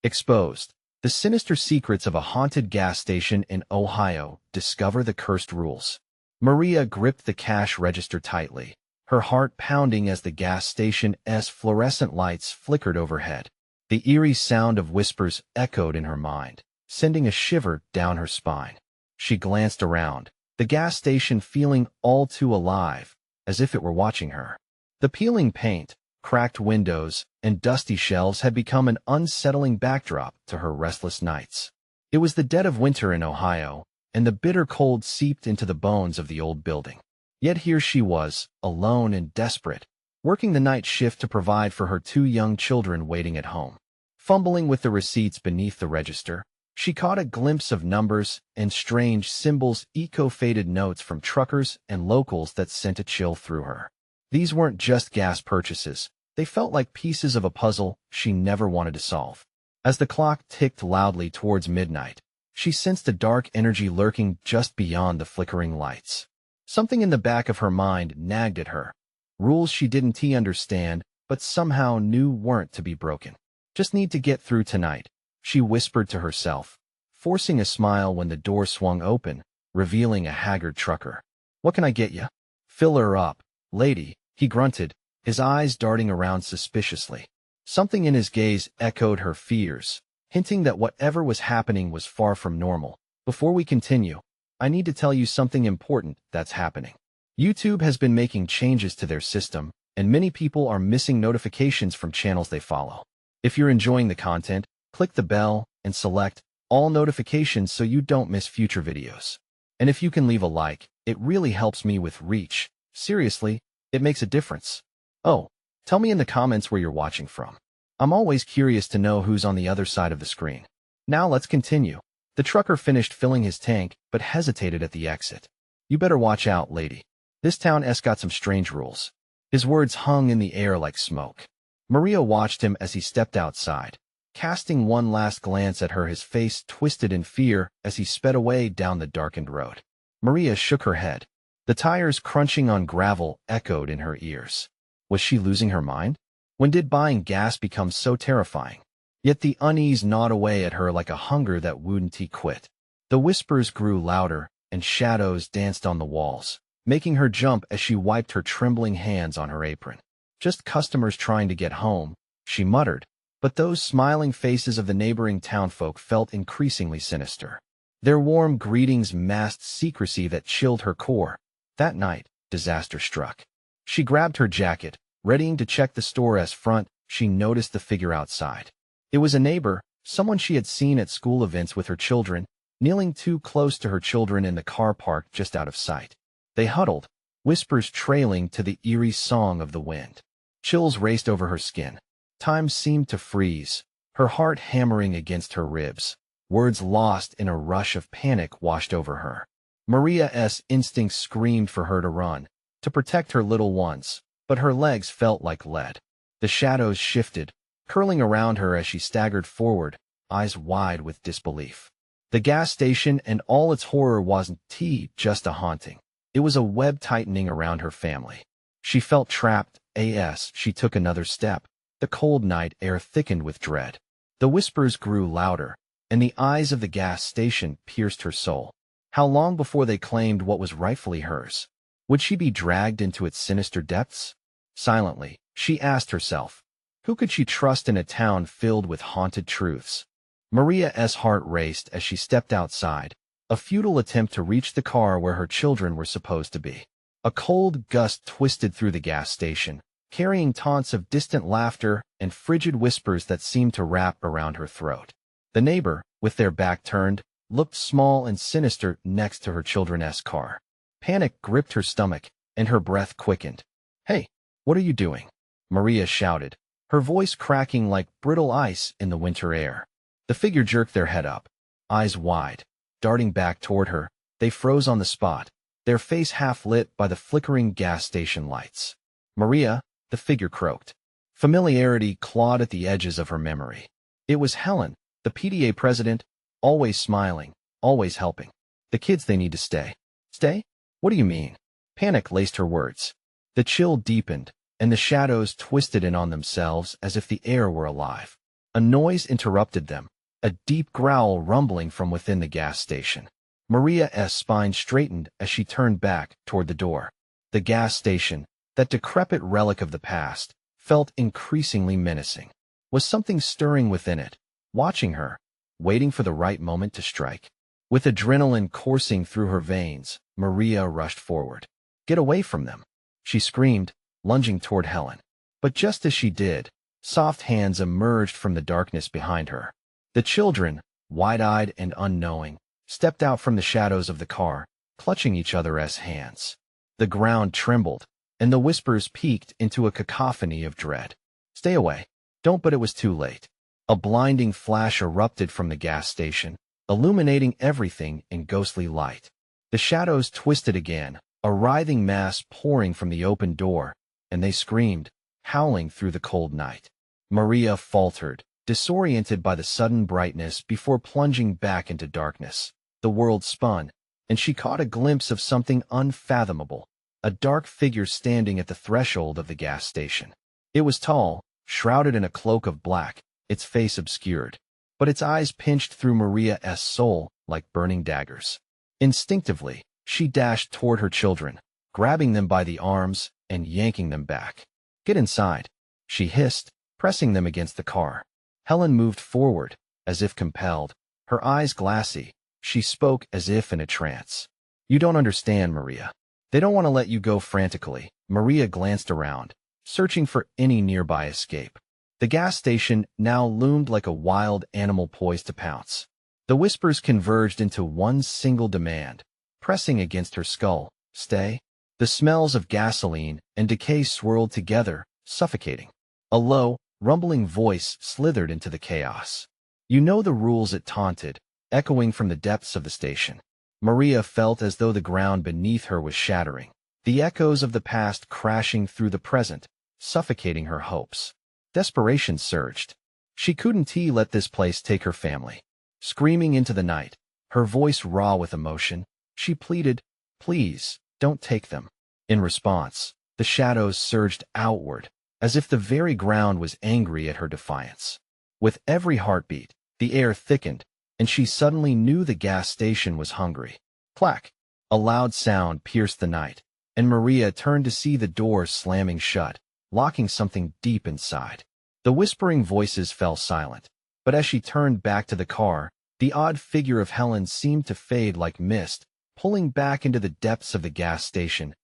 Exposed. The sinister secrets of a haunted gas station in Ohio. Discover the cursed rules. Maria gripped the cash register tightly, her heart pounding as the gas station's fluorescent lights flickered overhead. The eerie sound of whispers echoed in her mind, sending a shiver down her spine. She glanced around, the gas station feeling all too alive, as if it were watching her. The peeling paint, cracked windows, and dusty shelves had become an unsettling backdrop to her restless nights. It was the dead of winter in Ohio, and the bitter cold seeped into the bones of the old building. Yet here she was, alone and desperate, working the night shift to provide for her 2 young children waiting at home. Fumbling with the receipts beneath the register, she caught a glimpse of numbers and strange symbols, eco-faded notes from truckers and locals that sent a chill through her. These weren't just gas purchases. They felt like pieces of a puzzle she never wanted to solve. As the clock ticked loudly towards midnight, she sensed a dark energy lurking just beyond the flickering lights. Something in the back of her mind nagged at her. Rules she didn't understand, but somehow knew weren't to be broken. Just need to get through tonight, she whispered to herself, forcing a smile when the door swung open, revealing a haggard trucker. "What can I get ya?" "Fill her up, lady," he grunted, his eyes darting around suspiciously. Something in his gaze echoed her fears, hinting that whatever was happening was far from normal. "Before we continue, I need to tell you something important that's happening. YouTube has been making changes to their system, and many people are missing notifications from channels they follow. If you're enjoying the content, click the bell and select all notifications so you don't miss future videos. And if you can leave a like, it really helps me with reach. Seriously, it makes a difference. Oh, tell me in the comments where you're watching from. I'm always curious to know who's on the other side of the screen. Now let's continue." The trucker finished filling his tank, but hesitated at the exit. "You better watch out, lady. This town's got some strange rules." His words hung in the air like smoke. Maria watched him as he stepped outside, casting one last glance at her, his face twisted in fear as he sped away down the darkened road. Maria shook her head. The tires crunching on gravel echoed in her ears. Was she losing her mind? When did buying gas become so terrifying? Yet the unease gnawed away at her like a hunger that wouldn't quit. The whispers grew louder, and shadows danced on the walls, making her jump as she wiped her trembling hands on her apron. "Just customers trying to get home," she muttered, but those smiling faces of the neighboring townfolk felt increasingly sinister. Their warm greetings masked secrecy that chilled her core. That night, disaster struck. She grabbed her jacket, readying to check the store as front, she noticed the figure outside. It was a neighbor, someone she had seen at school events with her children, kneeling too close to her children in the car park just out of sight. They huddled, whispers trailing to the eerie song of the wind. Chills raced over her skin. Time seemed to freeze, her heart hammering against her ribs. Words lost in a rush of panic washed over her. Maria's instincts screamed for her to run, to protect her little ones, but her legs felt like lead. The shadows shifted, curling around her as she staggered forward, eyes wide with disbelief. The gas station and all its horror wasn't just a haunting. It was a web tightening around her family. She felt trapped as she took another step. The cold night air thickened with dread. The whispers grew louder, and the eyes of the gas station pierced her soul. How long before they claimed what was rightfully hers? Would she be dragged into its sinister depths? Silently, she asked herself, who could she trust in a town filled with haunted truths? Maria's heart raced as she stepped outside, a futile attempt to reach the car where her children were supposed to be. A cold gust twisted through the gas station, carrying taunts of distant laughter and frigid whispers that seemed to wrap around her throat. The neighbor, with their back turned, looked small and sinister next to her children's car. Panic gripped her stomach, and her breath quickened. "Hey, what are you doing?" Maria shouted, her voice cracking like brittle ice in the winter air. The figure jerked their head up, eyes wide. Darting back toward her, they froze on the spot, their face half lit by the flickering gas station lights. "Maria," the figure croaked. Familiarity clawed at the edges of her memory. It was Helen, the PTA president, always smiling, always helping. "The kids, they need to stay." "Stay? What do you mean?" Panic laced her words. The chill deepened, and the shadows twisted in on themselves as if the air were alive. A noise interrupted them, a deep growl rumbling from within the gas station. Maria's spine straightened as she turned back toward the door. The gas station, that decrepit relic of the past, felt increasingly menacing. Was something stirring within it, watching her, waiting for the right moment to strike? With adrenaline coursing through her veins, Maria rushed forward. "Get away from them!" she screamed, lunging toward Helen. But just as she did, soft hands emerged from the darkness behind her. The children, wide-eyed and unknowing, stepped out from the shadows of the car, clutching each other's hands. The ground trembled, and the whispers peaked into a cacophony of dread. "Stay away. Don't," but it was too late. A blinding flash erupted from the gas station, illuminating everything in ghostly light. The shadows twisted again, a writhing mass pouring from the open door, and they screamed, howling through the cold night. Maria faltered, disoriented by the sudden brightness before plunging back into darkness. The world spun, and she caught a glimpse of something unfathomable, a dark figure standing at the threshold of the gas station. It was tall, shrouded in a cloak of black, its face obscured, but its eyes pinched through Maria's soul like burning daggers. Instinctively, she dashed toward her children, grabbing them by the arms and yanking them back. "Get inside," she hissed, pressing them against the car. Helen moved forward, as if compelled, her eyes glassy. She spoke as if in a trance. "You don't understand, Maria. They don't want to let you go." Frantically, Maria glanced around, searching for any nearby escape. The gas station now loomed like a wild animal poised to pounce. The whispers converged into one single demand, pressing against her skull. "Stay." The smells of gasoline and decay swirled together, suffocating. A low, rumbling voice slithered into the chaos. "You know the rules," it taunted, echoing from the depths of the station. Maria felt as though the ground beneath her was shattering, the echoes of the past crashing through the present, suffocating her hopes. Desperation surged. She couldn't let this place take her family. Screaming into the night, her voice raw with emotion, she pleaded, "Please, don't take them." In response, the shadows surged outward, as if the very ground was angry at her defiance. With every heartbeat, the air thickened, and she suddenly knew the gas station was hungry. Clack! A loud sound pierced the night, and Maria turned to see the door slamming shut, locking something deep inside. The whispering voices fell silent, but as she turned back to the car, the odd figure of Helen seemed to fade like mist, pulling back into the depths of the gas station's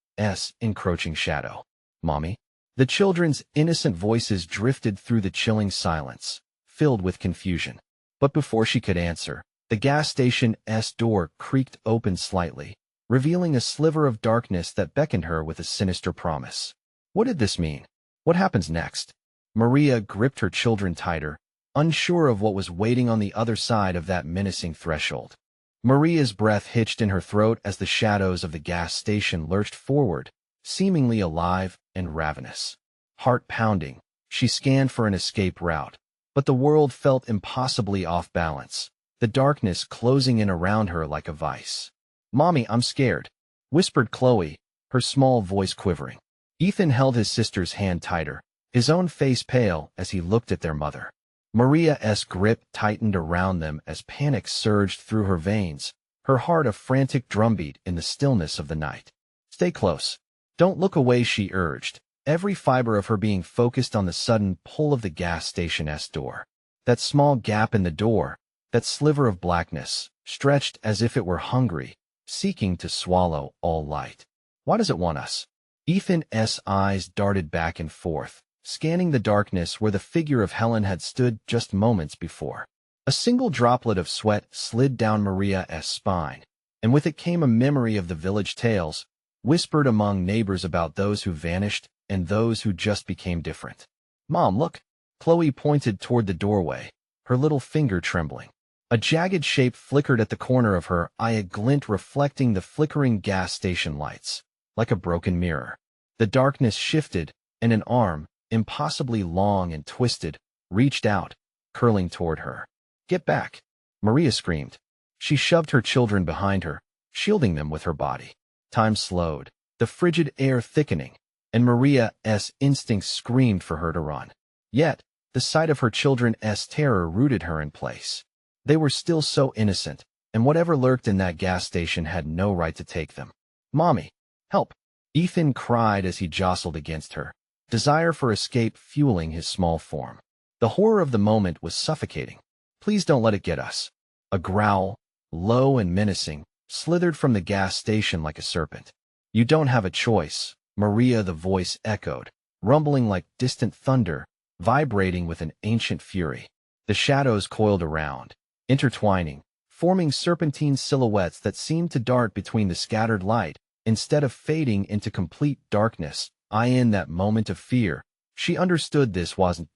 encroaching shadow. "Mommy?" The children's innocent voices drifted through the chilling silence, filled with confusion. But before she could answer, the gas station's door creaked open slightly, revealing a sliver of darkness that beckoned her with a sinister promise. What did this mean? What happens next? Maria gripped her children tighter, unsure of what was waiting on the other side of that menacing threshold. Maria's breath hitched in her throat as the shadows of the gas station lurched forward, seemingly alive and ravenous. Heart pounding, she scanned for an escape route, but the world felt impossibly off balance, the darkness closing in around her like a vice. "Mommy, I'm scared," whispered Chloe, her small voice quivering. Ethan held his sister's hand tighter, his own face pale as he looked at their mother. Maria's grip tightened around them as panic surged through her veins, her heart a frantic drumbeat in the stillness of the night. "Stay close. Don't look away," she urged, every fiber of her being focused on the sudden pull of the gas station's door. That small gap in the door, that sliver of blackness, stretched as if it were hungry, seeking to swallow all light. "Why does it want us?" Ethan's eyes darted back and forth, scanning the darkness where the figure of Helen had stood just moments before. A single droplet of sweat slid down Maria's spine, and with it came a memory of the village tales, whispered among neighbors about those who vanished and those who just became different. "Mom, look!" Chloe pointed toward the doorway, her little finger trembling. A jagged shape flickered at the corner of her eye, a glint reflecting the flickering gas station lights, like a broken mirror. The darkness shifted, and an arm, impossibly long and twisted, reached out, curling toward her. "Get back!" Maria screamed. She shoved her children behind her, shielding them with her body. Time slowed, the frigid air thickening, and Maria's instincts screamed for her to run. Yet, The sight of her children's terror rooted her in place. They were still so innocent, and whatever lurked in that gas station had no right to take them. "Mommy, help!" Ethan cried as he jostled against her, desire for escape fueling his small form. The horror of the moment was suffocating. "Please don't let it get us." A growl, low and menacing, slithered from the gas station like a serpent. "You don't have a choice," Maria, the voice echoed, rumbling like distant thunder, vibrating with an ancient fury. The shadows coiled around, intertwining, forming serpentine silhouettes that seemed to dart between the scattered light, instead of fading into complete darkness. In that moment of fear, she understood this wasn't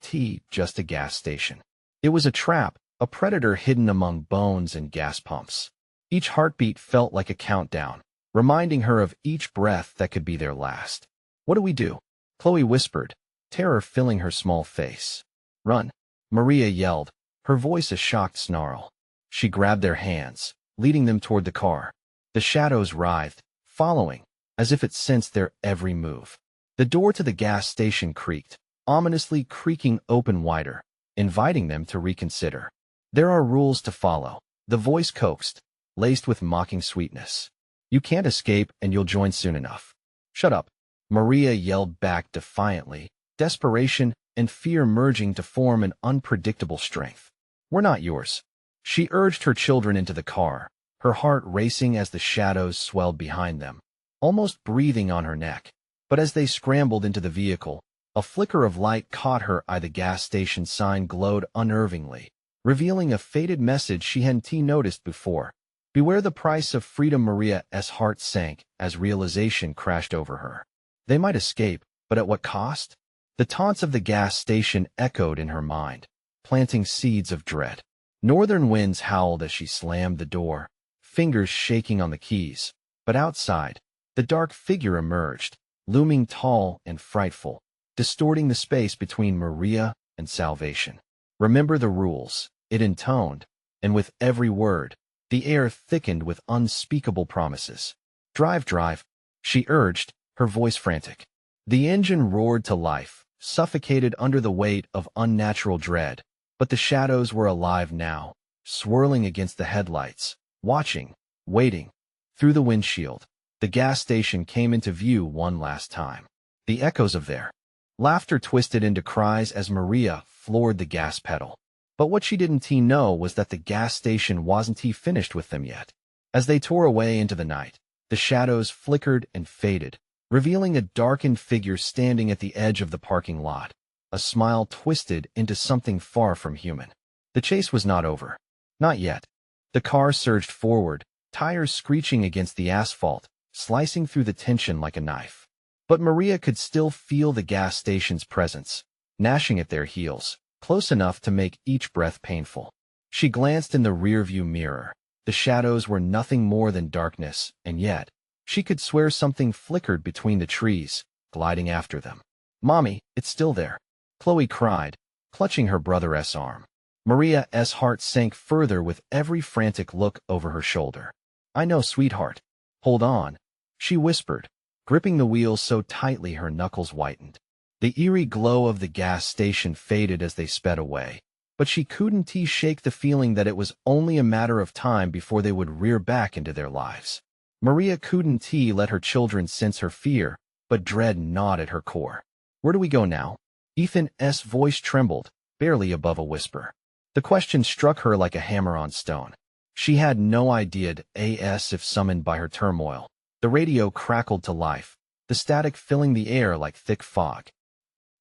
just a gas station. It was a trap, a predator hidden among bones and gas pumps. Each heartbeat felt like a countdown, reminding her of each breath that could be their last. "What do we do?" Chloe whispered, terror filling her small face. "Run," Maria yelled, her voice a shocked snarl. She grabbed their hands, leading them toward the car. The shadows writhed, following, as if it sensed their every move. The door to the gas station creaked, ominously creaking open wider, inviting them to reconsider. "There are rules to follow," the voice coaxed, laced with mocking sweetness. "You can't escape and you'll join soon enough." "Shut up," Maria yelled back defiantly, desperation and fear merging to form an unpredictable strength. "We're not yours." She urged her children into the car, her heart racing as the shadows swelled behind them, almost breathing on her neck. But as they scrambled into the vehicle, a flicker of light caught her eye. The gas station sign glowed unnervingly, revealing a faded message she hadn't noticed before. "Beware the price of freedom." Maria's heart sank as realization crashed over her. They might escape, but at what cost? The taunts of the gas station echoed in her mind, planting seeds of dread. Northern winds howled as she slammed the door, fingers shaking on the keys. But outside, the dark figure emerged, looming tall and frightful, distorting the space between Maria and salvation. "Remember the rules," it intoned, and with every word, the air thickened with unspeakable promises. "Drive, drive," she urged, her voice frantic. The engine roared to life, suffocated under the weight of unnatural dread, but the shadows were alive now, swirling against the headlights, watching, waiting. Through the windshield, the gas station came into view one last time. The echoes of their laughter twisted into cries as Maria floored the gas pedal. But what she didn't know was that the gas station wasn't finished with them yet. As they tore away into the night, the shadows flickered and faded, revealing a darkened figure standing at the edge of the parking lot, a smile twisted into something far from human. The chase was not over. Not yet. The car surged forward, tires screeching against the asphalt, slicing through the tension like a knife. But Maria could still feel the gas station's presence, gnashing at their heels, close enough to make each breath painful. She glanced in the rearview mirror. The shadows were nothing more than darkness, and yet, she could swear something flickered between the trees, gliding after them. "Mommy, it's still there," Chloe cried, clutching her brother's arm. Maria's heart sank further with every frantic look over her shoulder. "I know, sweetheart. Hold on," she whispered, gripping the wheel so tightly her knuckles whitened. The eerie glow of the gas station faded as they sped away, but she couldn't shake the feeling that it was only a matter of time before they would rear back into their lives. Maria couldn't let her children sense her fear, but dread gnawed at her core. "Where do we go now?" Ethan's voice trembled, barely above a whisper. The question struck her like a hammer on stone. She had no idea if summoned by her turmoil. The radio crackled to life, the static filling the air like thick fog.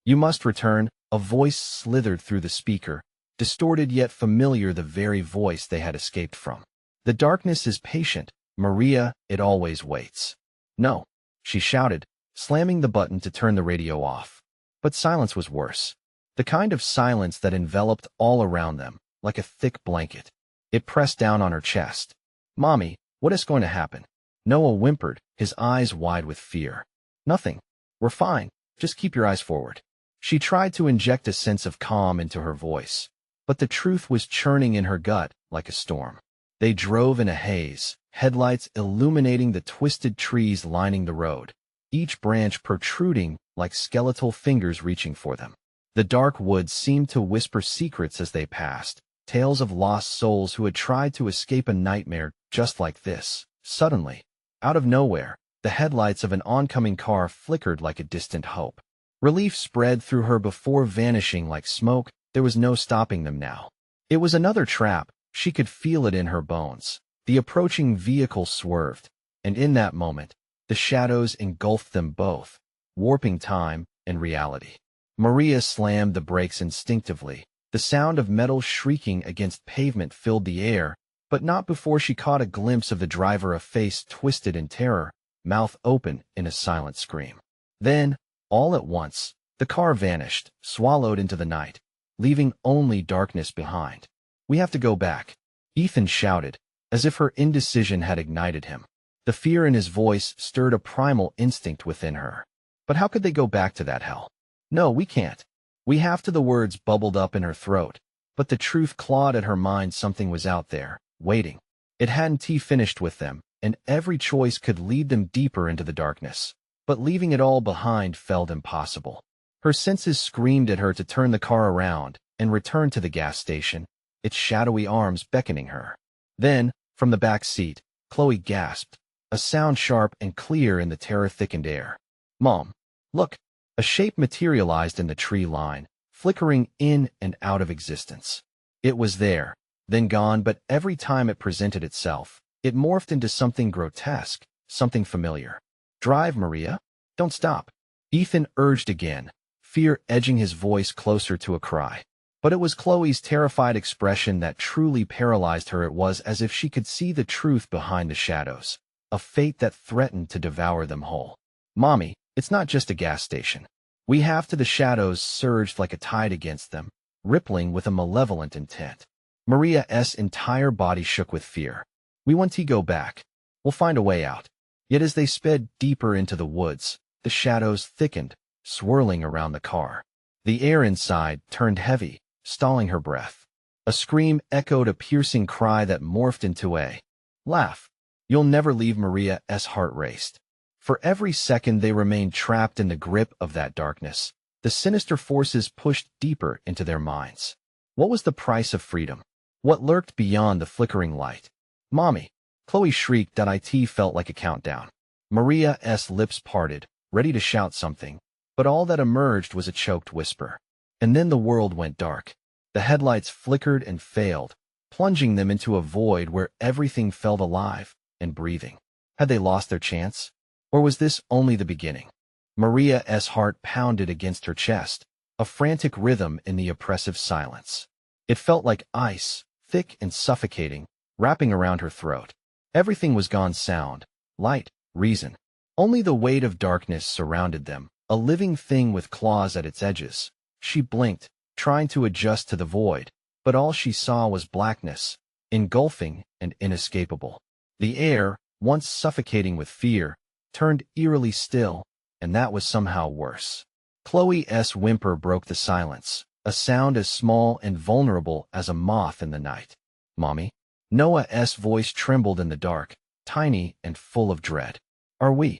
"You must return," a voice slithered through the speaker, distorted yet familiar, the very voice they had escaped from. "The darkness is patient, Maria, it always waits." "No," she shouted, slamming the button to turn the radio off. But silence was worse. The kind of silence that enveloped all around them, like a thick blanket. It pressed down on her chest. "Mommy, what is going to happen?" Noah whimpered, his eyes wide with fear. "Nothing. We're fine. Just keep your eyes forward." She tried to inject a sense of calm into her voice, but the truth was churning in her gut like a storm. They drove in a haze, headlights illuminating the twisted trees lining the road, each branch protruding like skeletal fingers reaching for them. The dark woods seemed to whisper secrets as they passed, tales of lost souls who had tried to escape a nightmare just like this. Suddenly, out of nowhere, the headlights of an oncoming car flickered like a distant hope. Relief spread through her before vanishing like smoke. There was no stopping them now. It was another trap. She could feel it in her bones. The approaching vehicle swerved, and in that moment, the shadows engulfed them both, warping time and reality. Maria slammed the brakes instinctively. The sound of metal shrieking against pavement filled the air, but not before she caught a glimpse of the driver, a face twisted in terror, mouth open in a silent scream. Then, all at once, the car vanished, swallowed into the night, leaving only darkness behind. "We have to go back," Ethan shouted, as if her indecision had ignited him. The fear in his voice stirred a primal instinct within her. But how could they go back to that hell? "No, we can't. We have to," the words bubbled up in her throat, but the truth clawed at her mind. Something was out there, waiting. It hadn't finished with them, and every choice could lead them deeper into the darkness. But leaving it all behind felt impossible. Her senses screamed at her to turn the car around and return to the gas station, its shadowy arms beckoning her. Then, from the back seat, Chloe gasped, a sound sharp and clear in the terror-thickened air. "Mom, look!" A shape materialized in the tree line, flickering in and out of existence. It was there, then gone, but every time it presented itself, it morphed into something grotesque, something familiar. "Drive, Maria. Don't stop," Ethan urged again, fear edging his voice closer to a cry. But it was Chloe's terrified expression that truly paralyzed her. It was as if she could see the truth behind the shadows, a fate that threatened to devour them whole. "Mommy, it's not just a gas station. We have to." The shadows surged like a tide against them, rippling with a malevolent intent. Maria's entire body shook with fear. "We want to go back. We'll find a way out." Yet as they sped deeper into the woods, the shadows thickened, swirling around the car. The air inside turned heavy, stalling her breath. A scream echoed, a piercing cry that morphed into a laugh. "You'll never leave." Maria's heart raced. For every second they remained trapped in the grip of that darkness, the sinister forces pushed deeper into their minds. What was the price of freedom? What lurked beyond the flickering light? "Mommy!" Chloe shrieked. It felt like a countdown. Maria's lips parted, ready to shout something, but all that emerged was a choked whisper. And then the world went dark. The headlights flickered and failed, plunging them into a void where everything felt alive and breathing. Had they lost their chance? Or was this only the beginning? Maria's heart pounded against her chest, a frantic rhythm in the oppressive silence. It felt like ice, thick and suffocating, wrapping around her throat. Everything was gone: sound, light, reason. Only the weight of darkness surrounded them, a living thing with claws at its edges. She blinked, trying to adjust to the void, but all she saw was blackness, engulfing and inescapable. The air, once suffocating with fear, turned eerily still, and that was somehow worse. Chloe's whimper broke the silence, a sound as small and vulnerable as a moth in the night. "Mommy?" Noah's voice trembled in the dark, tiny and full of dread. Are we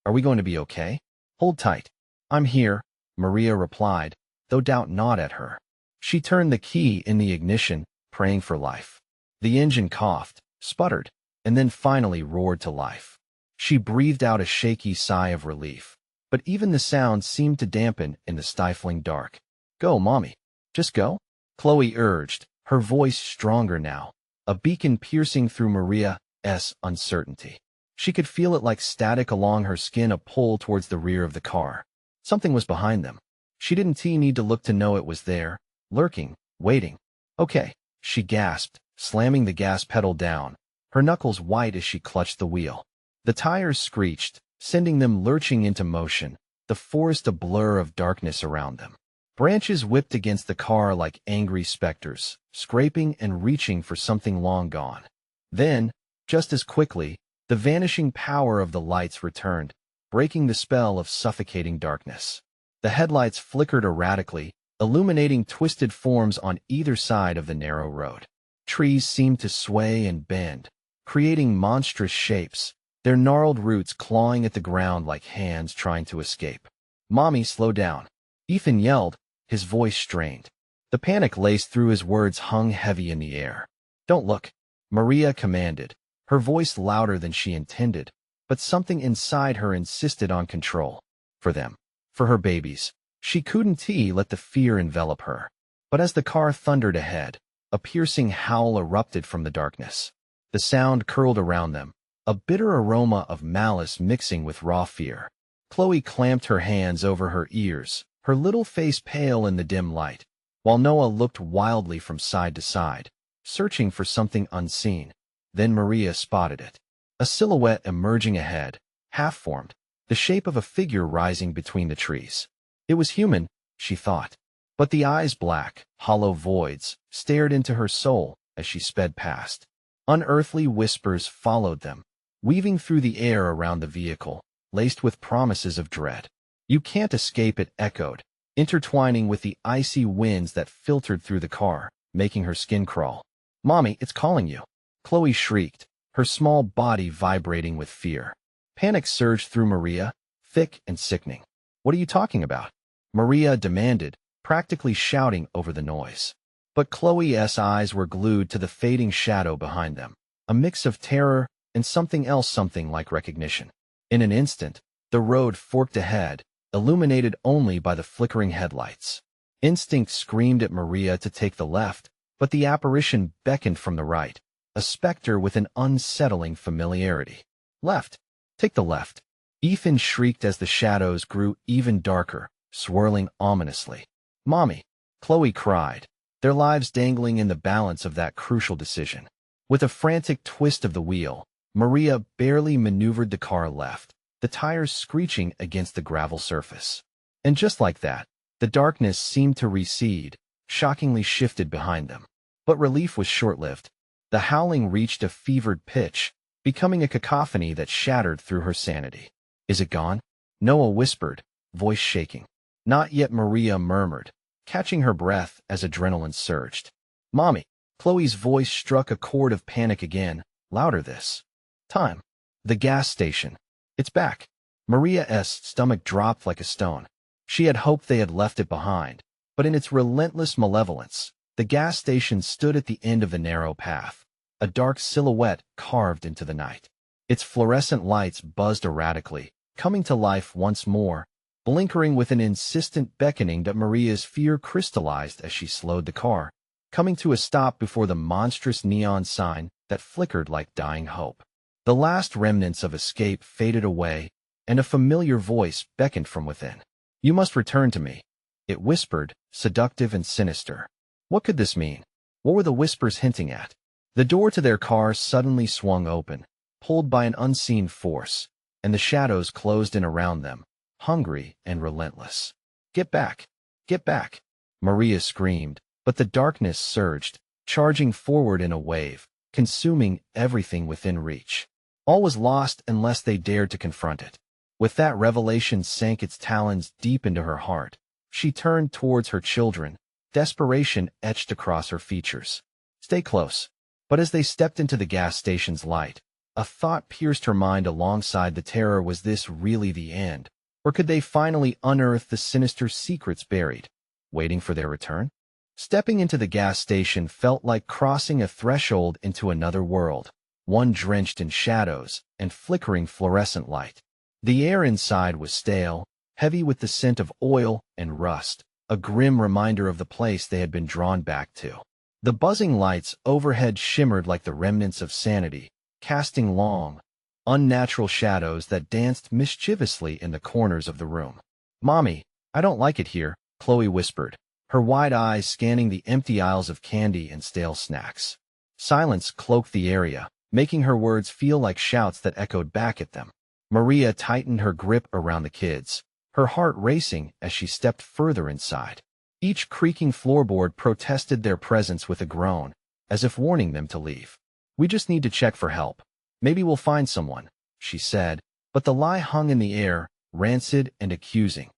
going to be okay? Hold tight. I'm here," Maria replied, though doubt gnawed at her. She turned the key in the ignition, praying for life. The engine coughed, sputtered, and then finally roared to life. She breathed out a shaky sigh of relief, but even the sound seemed to dampen in the stifling dark. "Go, Mommy. Just go," Chloe urged, her voice stronger now, a beacon piercing through Maria's uncertainty. She could feel it like static along her skin, a pull towards the rear of the car. Something was behind them. She didn't need to look to know it was there, lurking, waiting. "Okay," she gasped, slamming the gas pedal down, her knuckles white as she clutched the wheel. The tires screeched, sending them lurching into motion, the forest a blur of darkness around them. Branches whipped against the car like angry specters, scraping and reaching for something long gone. Then, just as quickly, the vanishing power of the lights returned, breaking the spell of suffocating darkness. The headlights flickered erratically, illuminating twisted forms on either side of the narrow road. Trees seemed to sway and bend, creating monstrous shapes, their gnarled roots clawing at the ground like hands trying to escape. "Mommy, slow down," Ethan yelled, his voice strained. The panic laced through his words hung heavy in the air. "Don't look," Maria commanded, her voice louder than she intended, but something inside her insisted on control. For them. For her babies. She couldn't let the fear envelop her. But as the car thundered ahead, a piercing howl erupted from the darkness. The sound curled around them, a bitter aroma of malice mixing with raw fear. Chloe clamped her hands over her ears, her little face pale in the dim light, while Noah looked wildly from side to side, searching for something unseen. Then Maria spotted it. A silhouette emerging ahead, half-formed, the shape of a figure rising between the trees. It was human, she thought, but the eyes, black, hollow voids, stared into her soul as she sped past. Unearthly whispers followed them, weaving through the air around the vehicle, laced with promises of dread. "You can't escape," it echoed, intertwining with the icy winds that filtered through the car, making her skin crawl. "Mommy, it's calling you," Chloe shrieked, her small body vibrating with fear. Panic surged through Maria, thick and sickening. "What are you talking about?" Maria demanded, practically shouting over the noise. But Chloe's eyes were glued to the fading shadow behind them, a mix of terror and something else, something like recognition. In an instant, the road forked ahead, illuminated only by the flickering headlights. Instinct screamed at Maria to take the left, but the apparition beckoned from the right, a specter with an unsettling familiarity. "Left! Take the left!" Ethan shrieked as the shadows grew even darker, swirling ominously. "Mommy!" Chloe cried, their lives dangling in the balance of that crucial decision. With a frantic twist of the wheel, Maria barely maneuvered the car left, the tires screeching against the gravel surface. And just like that, the darkness seemed to recede, shockingly shifted behind them. But relief was short-lived. The howling reached a fevered pitch, becoming a cacophony that shattered through her sanity. "Is it gone?" Noah whispered, voice shaking. "Not yet," Maria murmured, catching her breath as adrenaline surged. "Mommy!" Chloe's voice struck a chord of panic again, louder this time. "The gas station. It's back." Maria's stomach dropped like a stone. She had hoped they had left it behind, but in its relentless malevolence, the gas station stood at the end of the narrow path, a dark silhouette carved into the night. Its fluorescent lights buzzed erratically, coming to life once more, blinkering with an insistent beckoning that Maria's fear crystallized as she slowed the car, coming to a stop before the monstrous neon sign that flickered like dying hope. The last remnants of escape faded away, and a familiar voice beckoned from within. "You must return to me," it whispered, seductive and sinister. What could this mean? What were the whispers hinting at? The door to their car suddenly swung open, pulled by an unseen force, and the shadows closed in around them, hungry and relentless. "Get back! Get back!" Maria screamed, but the darkness surged, charging forward in a wave, consuming everything within reach. All was lost unless they dared to confront it. With that revelation sank its talons deep into her heart. She turned towards her children, desperation etched across her features. "Stay close." But as they stepped into the gas station's light, a thought pierced her mind alongside the terror. Was this really the end? Or could they finally unearth the sinister secrets buried, waiting for their return? Stepping into the gas station felt like crossing a threshold into another world, one drenched in shadows and flickering fluorescent light. The air inside was stale, heavy with the scent of oil and rust, a grim reminder of the place they had been drawn back to. The buzzing lights overhead shimmered like the remnants of sanity, casting long, unnatural shadows that danced mischievously in the corners of the room. "Mommy, I don't like it here," Chloe whispered, her wide eyes scanning the empty aisles of candy and stale snacks. Silence cloaked the area, making her words feel like shouts that echoed back at them. Maria tightened her grip around the kids, her heart racing as she stepped further inside. Each creaking floorboard protested their presence with a groan, as if warning them to leave. "We just need to check for help. Maybe we'll find someone," she said, but the lie hung in the air, rancid and accusing.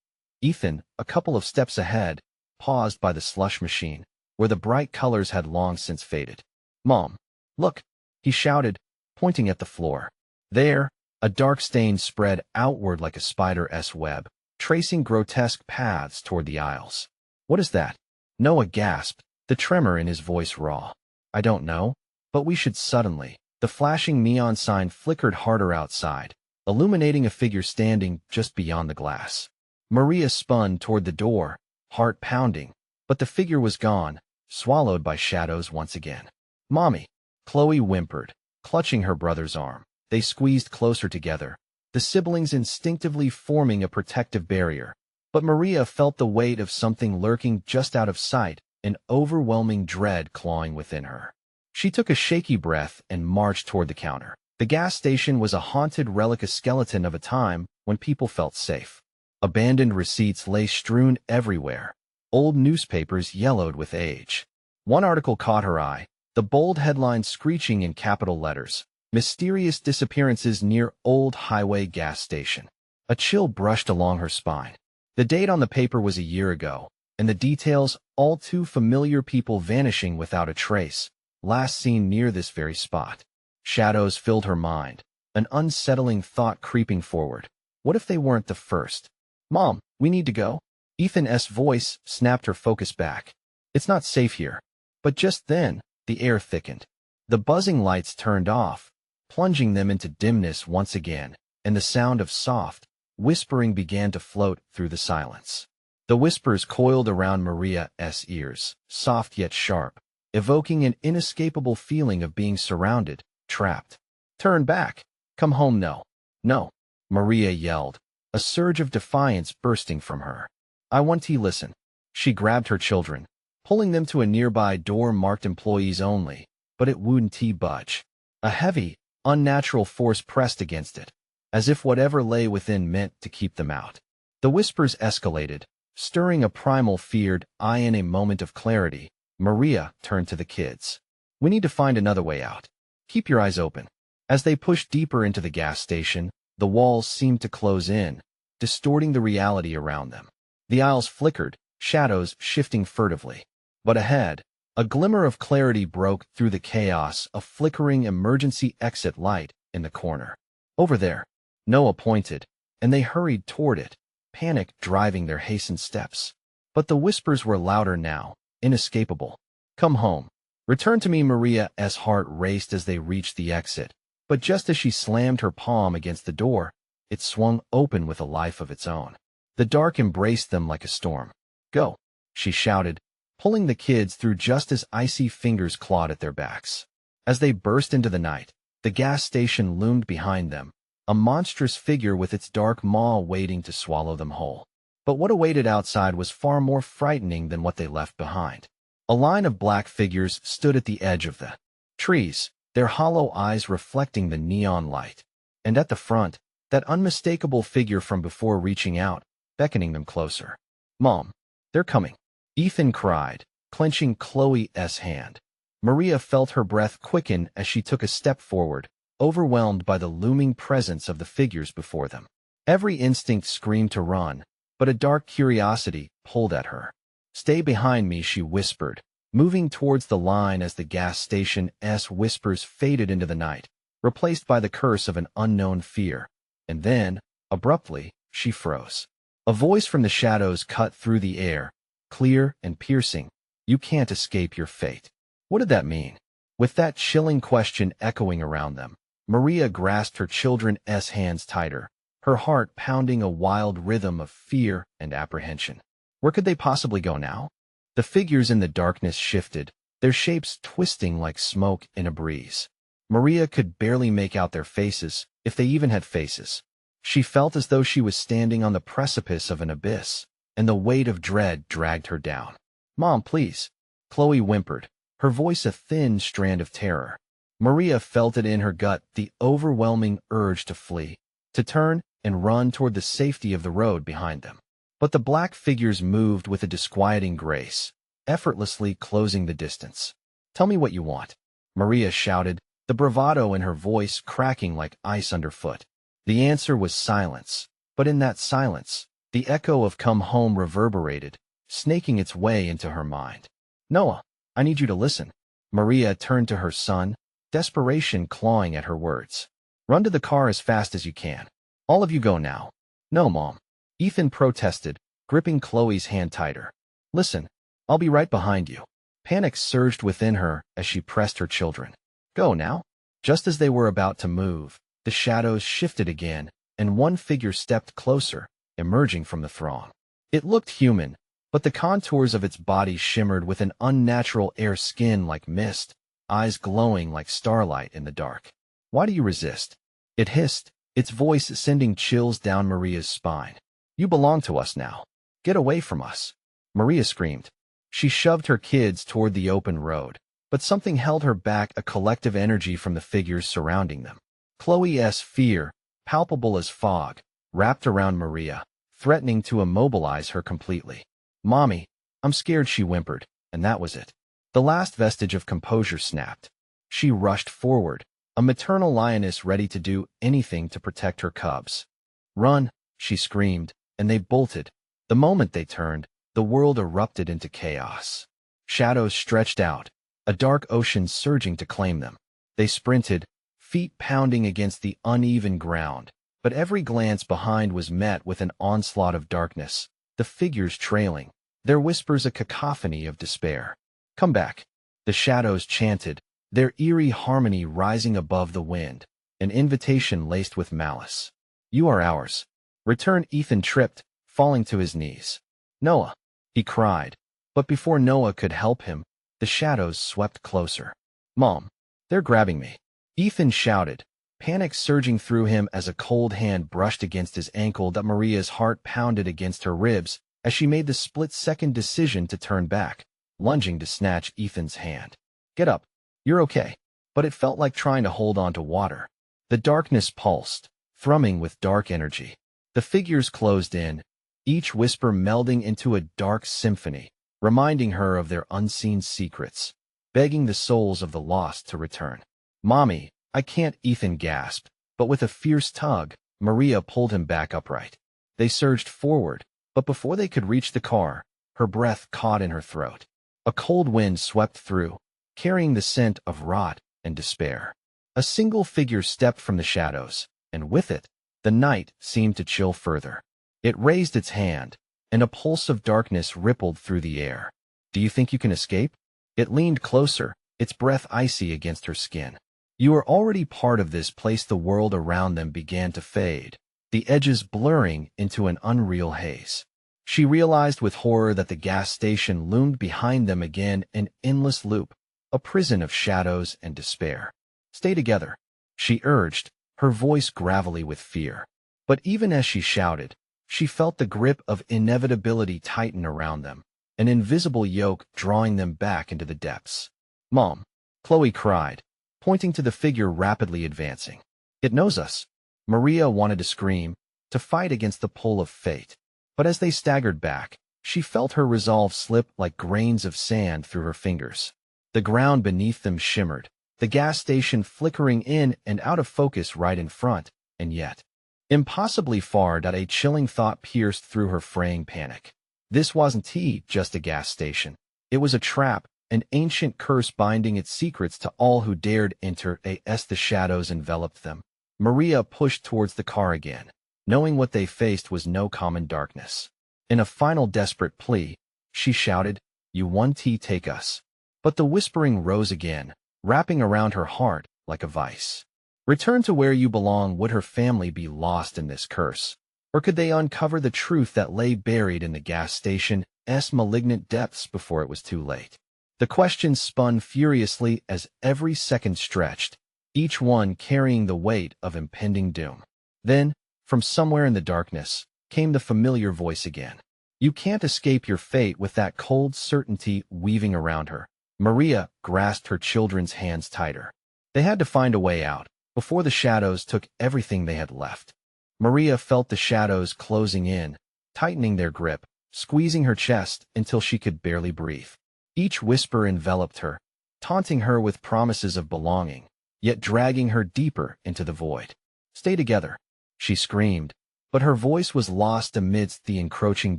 Ethan, a couple of steps ahead, paused by the slush machine, where the bright colors had long since faded. "Mom, look," he shouted, pointing at the floor. There, a dark stain spread outward like a spider's web, tracing grotesque paths toward the aisles. What is that? Noah gasped, the tremor in his voice raw. I don't know, but we should suddenly. The flashing neon sign flickered harder outside, illuminating a figure standing just beyond the glass. Maria spun toward the door, heart pounding, but the figure was gone, swallowed by shadows once again. Mommy, Chloe whimpered, clutching her brother's arm. They squeezed closer together, the siblings instinctively forming a protective barrier. But Maria felt the weight of something lurking just out of sight, an overwhelming dread clawing within her. She took a shaky breath and marched toward the counter. The gas station was a haunted relic, a skeleton of a time when people felt safe. Abandoned receipts lay strewn everywhere. Old newspapers yellowed with age. One article caught her eye, the bold headline screeching in capital letters, "Mysterious Disappearances Near Old Highway Gas Station." A chill brushed along her spine. The date on the paper was a year ago, and the details all too familiar, people vanishing without a trace, last seen near this very spot. Shadows filled her mind, an unsettling thought creeping forward. What if they weren't the first? Mom, we need to go. Ethan's voice snapped her focus back. It's not safe here. But just then, the air thickened. The buzzing lights turned off, plunging them into dimness once again, and the sound of soft whispering began to float through the silence. The whispers coiled around Maria's ears, soft yet sharp, evoking an inescapable feeling of being surrounded, trapped. Turn back. Come home. No. No. Maria yelled, a surge of defiance bursting from her. I want to listen. She grabbed her children, pulling them to a nearby door marked employees only, but it wouldn't budge. A heavy, unnatural force pressed against it, as if whatever lay within meant to keep them out. The whispers escalated, stirring a primal fear. In a moment of clarity, Maria turned to the kids. We need to find another way out. Keep your eyes open. As they pushed deeper into the gas station, the walls seemed to close in, distorting the reality around them. The aisles flickered, shadows shifting furtively. But ahead, a glimmer of clarity broke through the chaos, a flickering emergency exit light in the corner. Over there, Noah pointed, and they hurried toward it, panic driving their hastened steps. But the whispers were louder now, inescapable. Come home. Return to me. Maria's heart raced as they reached the exit, but just as she slammed her palm against the door, it swung open with a life of its own. The dark embraced them like a storm. Go, she shouted, pulling the kids through just as icy fingers clawed at their backs. As they burst into the night, the gas station loomed behind them, a monstrous figure with its dark maw waiting to swallow them whole. But what awaited outside was far more frightening than what they left behind. A line of black figures stood at the edge of the trees, their hollow eyes reflecting the neon light. And at the front, that unmistakable figure from before reaching out, beckoning them closer. Mom, they're coming, Ethan cried, clenching Chloe's hand. Maria felt her breath quicken as she took a step forward, overwhelmed by the looming presence of the figures before them. Every instinct screamed to run, but a dark curiosity pulled at her. Stay behind me, she whispered, moving towards the line as the gas station's whispers faded into the night, replaced by the curse of an unknown fear. And then, abruptly, she froze. A voice from the shadows cut through the air, clear and piercing. You can't escape your fate. What did that mean? With that chilling question echoing around them, Maria grasped her children's hands tighter, her heart pounding a wild rhythm of fear and apprehension. Where could they possibly go now? The figures in the darkness shifted, their shapes twisting like smoke in a breeze. Maria could barely make out their faces, if they even had faces. She felt as though she was standing on the precipice of an abyss, and the weight of dread dragged her down. Mom, please, Chloe whimpered, her voice a thin strand of terror. Maria felt it in her gut, the overwhelming urge to flee, to turn and run toward the safety of the road behind them. But the black figures moved with a disquieting grace, effortlessly closing the distance. Tell me what you want, Maria shouted, the bravado in her voice cracking like ice underfoot. The answer was silence, but in that silence, the echo of "come home" reverberated, snaking its way into her mind. Noah, I need you to listen. Maria turned to her son, desperation clawing at her words. Run to the car as fast as you can. All of you go now. No, Mom. Ethan protested, gripping Chloe's hand tighter. Listen, I'll be right behind you. Panic surged within her as she pressed her children. Go now. Just as they were about to move, the shadows shifted again, and one figure stepped closer, emerging from the throng. It looked human, but the contours of its body shimmered with an unnatural air skin like mist, eyes glowing like starlight in the dark. Why do you resist? It hissed, its voice sending chills down Maria's spine. You belong to us now. Get away from us. Maria screamed. She shoved her kids toward the open road, but something held her back, a collective energy from the figures surrounding them. Chloe's fear, palpable as fog, wrapped around Maria, threatening to immobilize her completely. Mommy, I'm scared, she whimpered, and that was it. The last vestige of composure snapped. She rushed forward, a maternal lioness ready to do anything to protect her cubs. Run, she screamed, and they bolted. The moment they turned, the world erupted into chaos. Shadows stretched out, a dark ocean surging to claim them. They sprinted, feet pounding against the uneven ground, but every glance behind was met with an onslaught of darkness, the figures trailing, their whispers a cacophony of despair. Come back, the shadows chanted, their eerie harmony rising above the wind, an invitation laced with malice. You are ours. Return. Ethan tripped, falling to his knees. Noah, he cried, but before Noah could help him, the shadows swept closer. Mom, they're grabbing me. Ethan shouted, panic surging through him as a cold hand brushed against his ankle. That Maria's heart pounded against her ribs as she made the split-second decision to turn back, lunging to snatch Ethan's hand. Get up. You're okay. But it felt like trying to hold on to water. The darkness pulsed, thrumming with dark energy. The figures closed in, each whisper melding into a dark symphony, reminding her of their unseen secrets, begging the souls of the lost to return. Mommy, I can't, Ethan gasped, but with a fierce tug, Maria pulled him back upright. They surged forward, but before they could reach the car, her breath caught in her throat. A cold wind swept through, carrying the scent of rot and despair. A single figure stepped from the shadows, and with it, the night seemed to chill further. It raised its hand, and a pulse of darkness rippled through the air. Do you think you can escape? It leaned closer, its breath icy against her skin. You are already part of this place. The world around them began to fade, the edges blurring into an unreal haze. She realized with horror that the gas station loomed behind them again, an endless loop, a prison of shadows and despair. Stay together, she urged, her voice gravelly with fear. But even as she shouted, she felt the grip of inevitability tighten around them, an invisible yoke drawing them back into the depths. Mom, Chloe cried, pointing to the figure rapidly advancing. It knows us. Maria wanted to scream, to fight against the pull of fate. But as they staggered back, she felt her resolve slip like grains of sand through her fingers. The ground beneath them shimmered, the gas station flickering in and out of focus right in front, and yet, impossibly far. A chilling thought pierced through her fraying panic. This wasn't just a gas station. It was a trap, an ancient curse binding its secrets to all who dared enter. As the shadows enveloped them, Maria pushed towards the car again, knowing what they faced was no common darkness. In a final desperate plea, she shouted, You won, take us. But the whispering rose again, wrapping around her heart like a vice. Return to where you belong. Would her family be lost in this curse? Or could they uncover the truth that lay buried in the gas station's malignant depths before it was too late? The questions spun furiously as every second stretched, each one carrying the weight of impending doom. Then, from somewhere in the darkness, came the familiar voice again. You can't escape your fate. With that cold certainty weaving around her, Maria grasped her children's hands tighter. They had to find a way out, before the shadows took everything they had left. Maria felt the shadows closing in, tightening their grip, squeezing her chest until she could barely breathe. Each whisper enveloped her, taunting her with promises of belonging, yet dragging her deeper into the void. Stay together, she screamed, but her voice was lost amidst the encroaching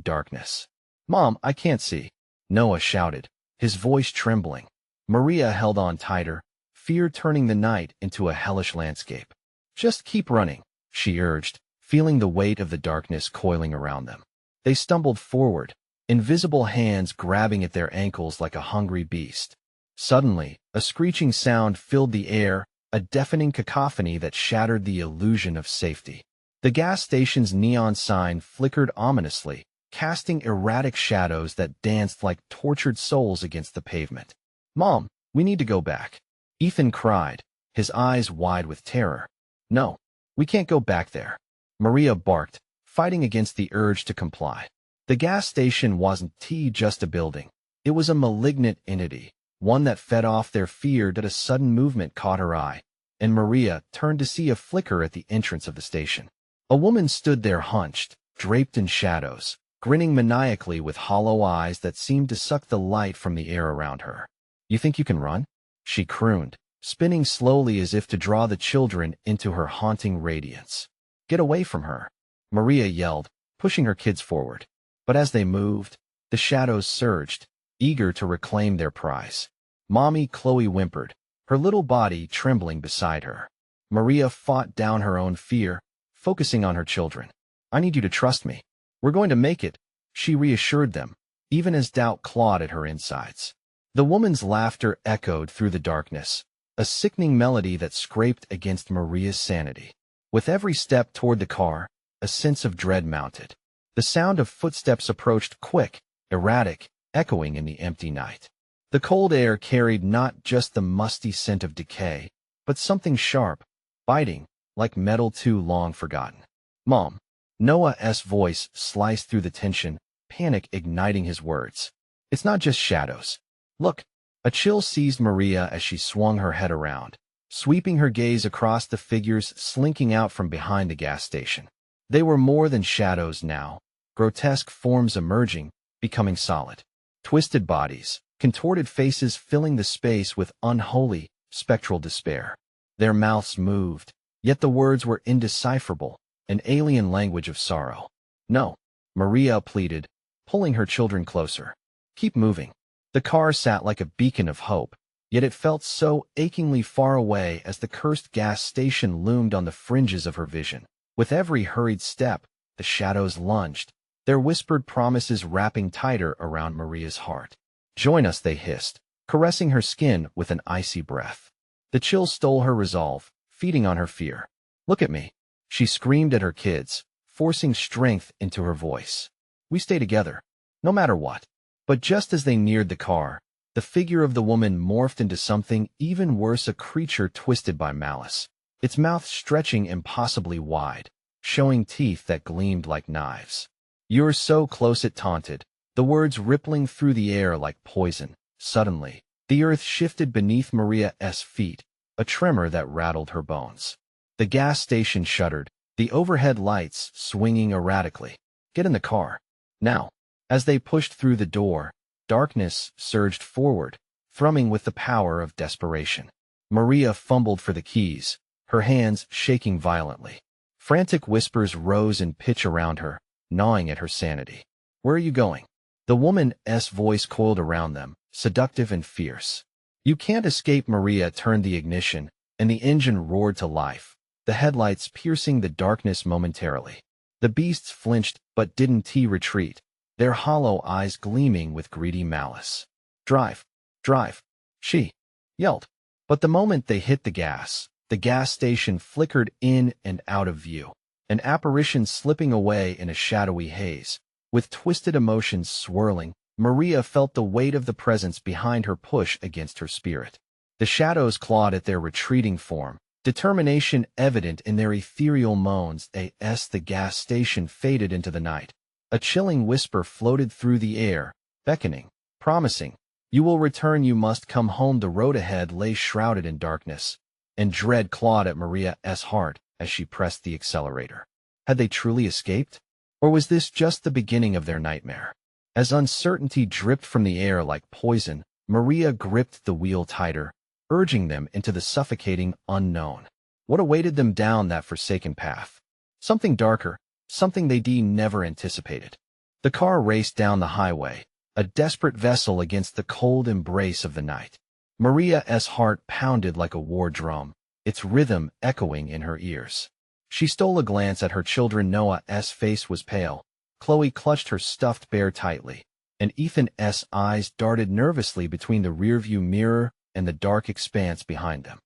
darkness. Mom, I can't see, Noah shouted, his voice trembling. Maria held on tighter, fear turning the night into a hellish landscape. Just keep running, she urged, feeling the weight of the darkness coiling around them. They stumbled forward, invisible hands grabbing at their ankles like a hungry beast. Suddenly, a screeching sound filled the air, a deafening cacophony that shattered the illusion of safety. The gas station's neon sign flickered ominously, casting erratic shadows that danced like tortured souls against the pavement. "Mom, we need to go back," Ethan cried, his eyes wide with terror. "No, we can't go back there," Maria barked, fighting against the urge to comply. The gas station wasn't just a building. It was a malignant entity, one that fed off their fear that a sudden movement caught her eye, and Maria turned to see a flicker at the entrance of the station. A woman stood there hunched, draped in shadows, grinning maniacally with hollow eyes that seemed to suck the light from the air around her. "You think you can run?" she crooned, spinning slowly as if to draw the children into her haunting radiance. "Get away from her," Maria yelled, pushing her kids forward. But as they moved, the shadows surged, eager to reclaim their prize. "Mommy," Chloe whimpered, her little body trembling beside her. Maria fought down her own fear, focusing on her children. "I need you to trust me. We're going to make it," she reassured them, even as doubt clawed at her insides. The woman's laughter echoed through the darkness, a sickening melody that scraped against Maria's sanity. With every step toward the car, a sense of dread mounted. The sound of footsteps approached quick, erratic, echoing in the empty night. The cold air carried not just the musty scent of decay, but something sharp, biting, like metal too long forgotten. "Mom." Noah's voice sliced through the tension, panic igniting his words. "It's not just shadows. Look." A chill seized Maria as she swung her head around, sweeping her gaze across the figures slinking out from behind the gas station. They were more than shadows now, grotesque forms emerging, becoming solid. Twisted bodies, contorted faces filling the space with unholy, spectral despair. Their mouths moved, yet the words were indecipherable, an alien language of sorrow. "No," Maria pleaded, pulling her children closer. "Keep moving." The car sat like a beacon of hope, yet it felt so achingly far away as the cursed gas station loomed on the fringes of her vision. With every hurried step, the shadows lunged, their whispered promises wrapping tighter around Maria's heart. "Join us," they hissed, caressing her skin with an icy breath. The chill stole her resolve, feeding on her fear. "Look at me," she screamed at her kids, forcing strength into her voice. "We stay together, no matter what." But just as they neared the car, the figure of the woman morphed into something even worse, a creature twisted by malice, its mouth stretching impossibly wide, showing teeth that gleamed like knives. "You're so close," it taunted, the words rippling through the air like poison. Suddenly, the earth shifted beneath Maria's feet, a tremor that rattled her bones. The gas station shuddered, the overhead lights swinging erratically. "Get in the car. Now." As they pushed through the door, darkness surged forward, thrumming with the power of desperation. Maria fumbled for the keys, her hands shaking violently. Frantic whispers rose in pitch around her, gnawing at her sanity. "Where are you going?" The woman's voice coiled around them, seductive and fierce. "You can't escape." Maria turned the ignition, and the engine roared to life, the headlights piercing the darkness momentarily. The beasts flinched but didn't retreat, their hollow eyes gleaming with greedy malice. "Drive, drive," she yelled. But the moment they hit the gas station flickered in and out of view, an apparition slipping away in a shadowy haze. With twisted emotions swirling, Maria felt the weight of the presence behind her push against her spirit. The shadows clawed at their retreating form, determination evident in their ethereal moans. As the gas station faded into the night, a chilling whisper floated through the air, beckoning, promising, "You will return, you must come home." The road ahead lay shrouded in darkness, and dread clawed at Maria's heart as she pressed the accelerator. Had they truly escaped? Or was this just the beginning of their nightmare? As uncertainty dripped from the air like poison, Maria gripped the wheel tighter, urging them into the suffocating unknown. What awaited them down that forsaken path? Something darker, something they never anticipated. The car raced down the highway, a desperate vessel against the cold embrace of the night. Maria's heart pounded like a war drum, its rhythm echoing in her ears. She stole a glance at her children. Noah's face was pale. Chloe clutched her stuffed bear tightly, and Ethan's eyes darted nervously between the rearview mirror and the dark expanse behind them.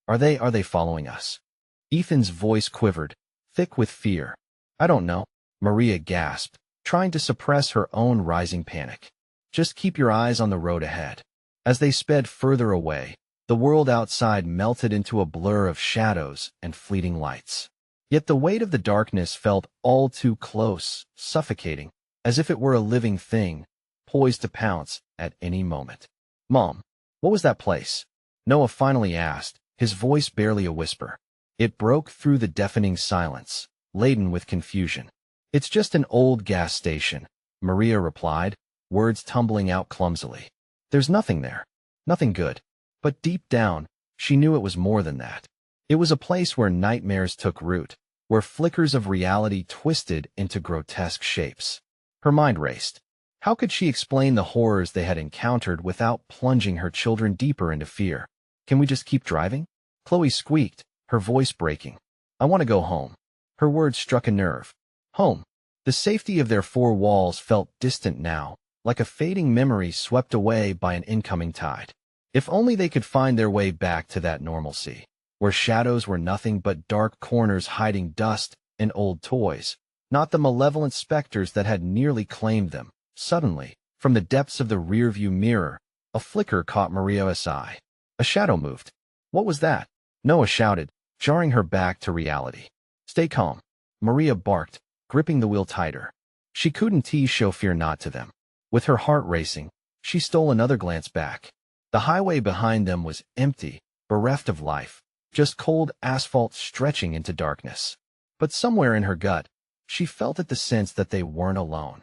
Are they following us? Ethan's voice quivered, thick with fear. I don't know, Maria gasped, trying to suppress her own rising panic. Just keep your eyes on the road ahead. As they sped further away, the world outside melted into a blur of shadows and fleeting lights. Yet the weight of the darkness felt all too close, suffocating, as if it were a living thing, poised to pounce at any moment. Mom, what was that place? Noah finally asked, his voice barely a whisper. It broke through the deafening silence, laden with confusion. It's just an old gas station, Maria replied, words tumbling out clumsily. There's nothing there. Nothing good. But deep down, she knew it was more than that. It was a place where nightmares took root, where flickers of reality twisted into grotesque shapes. Her mind raced. How could she explain the horrors they had encountered without plunging her children deeper into fear? Can we just keep driving? Chloe squeaked, her voice breaking. I want to go home. Her words struck a nerve. Home. The safety of their four walls felt distant now, like a fading memory swept away by an incoming tide. If only they could find their way back to that normalcy, where shadows were nothing but dark corners hiding dust and old toys, not the malevolent specters that had nearly claimed them. Suddenly, from the depths of the rearview mirror, a flicker caught Maria's eye. A shadow moved. What was that? Noah shouted, jarring her back to reality. Stay calm, Maria barked, gripping the wheel tighter. She couldn't show fear not to them. With her heart racing, she stole another glance back. The highway behind them was empty, bereft of life, just cold asphalt stretching into darkness. But somewhere in her gut, she felt the sense that they weren't alone.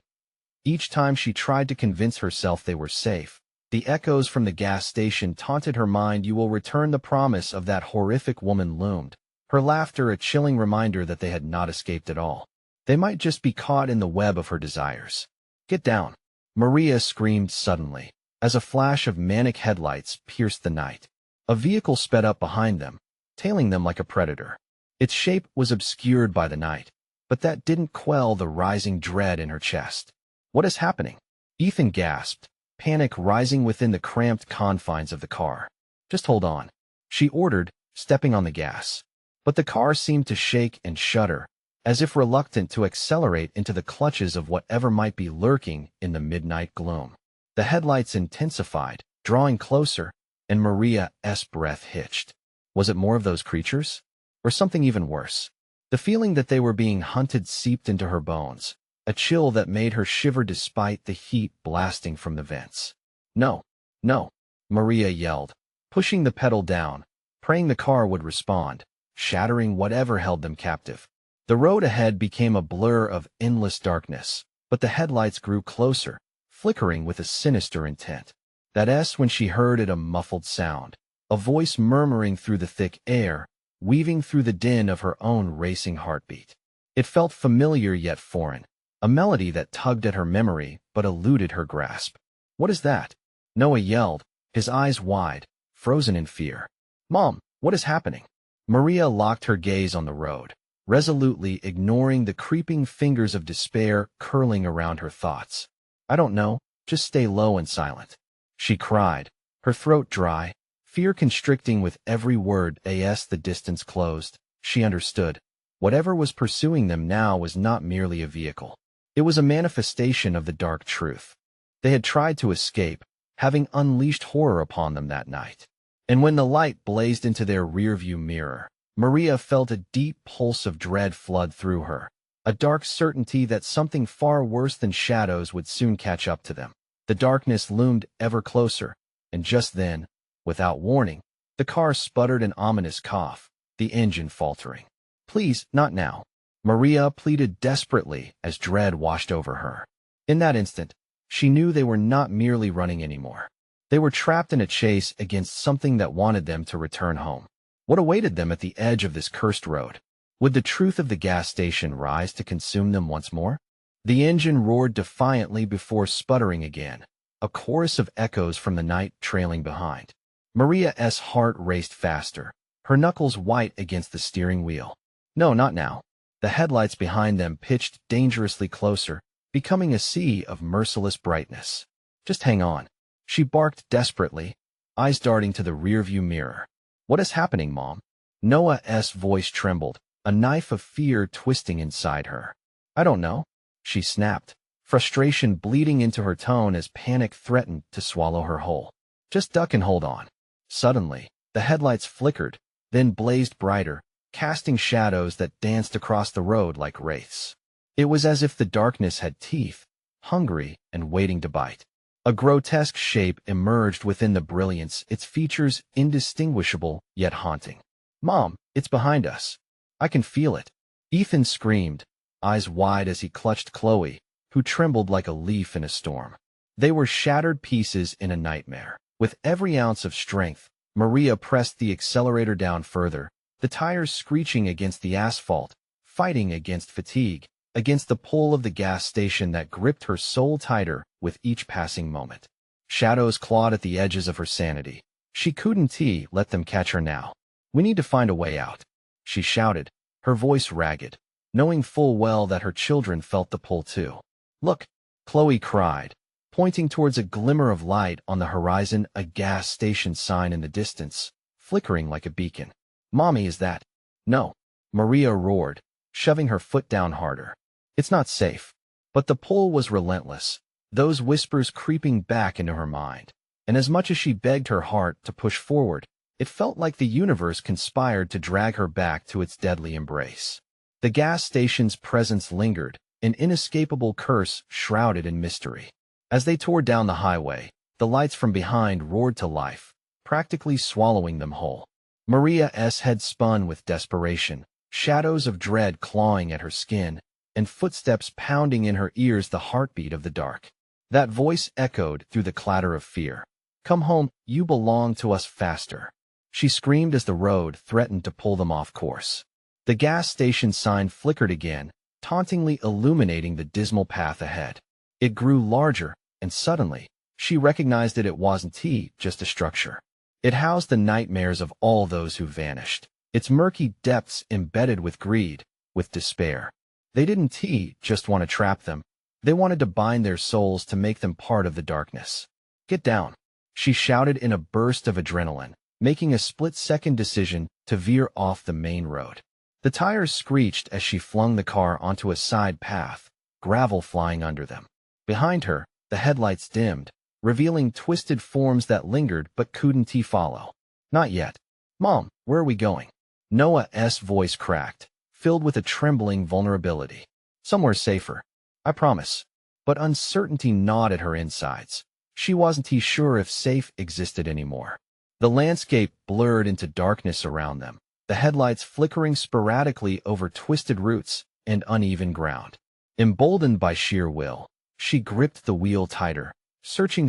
Each time she tried to convince herself they were safe, the echoes from the gas station taunted her mind. You will return. The promise of that horrific woman loomed, her laughter a chilling reminder that they had not escaped at all. They might just be caught in the web of her desires. Get down, Maria screamed suddenly, as a flash of manic headlights pierced the night. A vehicle sped up behind them, tailing them like a predator. Its shape was obscured by the night, but that didn't quell the rising dread in her chest. What is happening? Ethan gasped, panic rising within the cramped confines of the car. Just hold on, she ordered, stepping on the gas. But the car seemed to shake and shudder, as if reluctant to accelerate into the clutches of whatever might be lurking in the midnight gloom. The headlights intensified, drawing closer, and Maria's breath hitched. Was it more of those creatures? Or something even worse? The feeling that they were being hunted seeped into her bones, a chill that made her shiver despite the heat blasting from the vents. No, no, Maria yelled, pushing the pedal down, praying the car would respond, shattering whatever held them captive. The road ahead became a blur of endless darkness, but the headlights grew closer, flickering with a sinister intent. That's when she heard a muffled sound, a voice murmuring through the thick air, weaving through the din of her own racing heartbeat. It felt familiar yet foreign, a melody that tugged at her memory but eluded her grasp. What is that? Noah yelled, his eyes wide, frozen in fear. Mom, what is happening? Maria locked her gaze on the road, resolutely ignoring the creeping fingers of despair curling around her thoughts. I don't know, just stay low and silent, she cried, her throat dry, fear constricting with every word. As the distance closed, she understood. Whatever was pursuing them now was not merely a vehicle. It was a manifestation of the dark truth. They had tried to escape, having unleashed horror upon them that night. And when the light blazed into their rearview mirror, Maria felt a deep pulse of dread flood through her, a dark certainty that something far worse than shadows would soon catch up to them. The darkness loomed ever closer, and just then, without warning, the car sputtered an ominous cough, the engine faltering. Please, not now, Maria pleaded desperately as dread washed over her. In that instant, she knew they were not merely running anymore. They were trapped in a chase against something that wanted them to return home. What awaited them at the edge of this cursed road? Would the truth of the gas station rise to consume them once more? The engine roared defiantly before sputtering again, a chorus of echoes from the night trailing behind. Maria's heart raced faster, her knuckles white against the steering wheel. No, not now. The headlights behind them pitched dangerously closer, becoming a sea of merciless brightness. Just hang on. She barked desperately, eyes darting to the rearview mirror. What is happening, Mom? Noah's voice trembled, a knife of fear twisting inside her. I don't know, she snapped, frustration bleeding into her tone as panic threatened to swallow her whole. Just duck and hold on. Suddenly, the headlights flickered, then blazed brighter, casting shadows that danced across the road like wraiths. It was as if the darkness had teeth, hungry and waiting to bite. A grotesque shape emerged within the brilliance, its features indistinguishable yet haunting. Mom, it's behind us. I can feel it. Ethan screamed, eyes wide as he clutched Chloe, who trembled like a leaf in a storm. They were shattered pieces in a nightmare. With every ounce of strength, Maria pressed the accelerator down further, the tires screeching against the asphalt, fighting against fatigue, against the pull of the gas station that gripped her soul tighter with each passing moment. Shadows clawed at the edges of her sanity. She couldn't let them catch her now. We need to find a way out, she shouted, her voice ragged, knowing full well that her children felt the pull too. Look, Chloe cried, pointing towards a glimmer of light on the horizon, a gas station sign in the distance, flickering like a beacon. Mommy, is that? No, Maria roared, shoving her foot down harder. It's not safe. But the pull was relentless, those whispers creeping back into her mind. And as much as she begged her heart to push forward, it felt like the universe conspired to drag her back to its deadly embrace. The gas station's presence lingered, an inescapable curse shrouded in mystery. As they tore down the highway, the lights from behind roared to life, practically swallowing them whole. Maria's head spun with desperation, shadows of dread clawing at her skin, and footsteps pounding in her ears, the heartbeat of the dark. That voice echoed through the clatter of fear. Come home, you belong to us, faster. She screamed as the road threatened to pull them off course. The gas station sign flickered again, tauntingly illuminating the dismal path ahead. It grew larger, and suddenly, she recognized that it wasn't just a structure. It housed the nightmares of all those who vanished, its murky depths embedded with greed, with despair. They didn't just want to trap them. They wanted to bind their souls to make them part of the darkness. Get down, she shouted in a burst of adrenaline, making a split-second decision to veer off the main road. The tires screeched as she flung the car onto a side path, gravel flying under them. Behind her, the headlights dimmed, revealing twisted forms that lingered but couldn't follow. Not yet. Mom, where are we going? Noah's voice cracked, filled with a trembling vulnerability. Somewhere safer. I promise. But uncertainty gnawed at her insides. She wasn't sure if safe existed anymore. The landscape blurred into darkness around them, the headlights flickering sporadically over twisted roots and uneven ground. Emboldened by sheer will, she gripped the wheel tighter, searching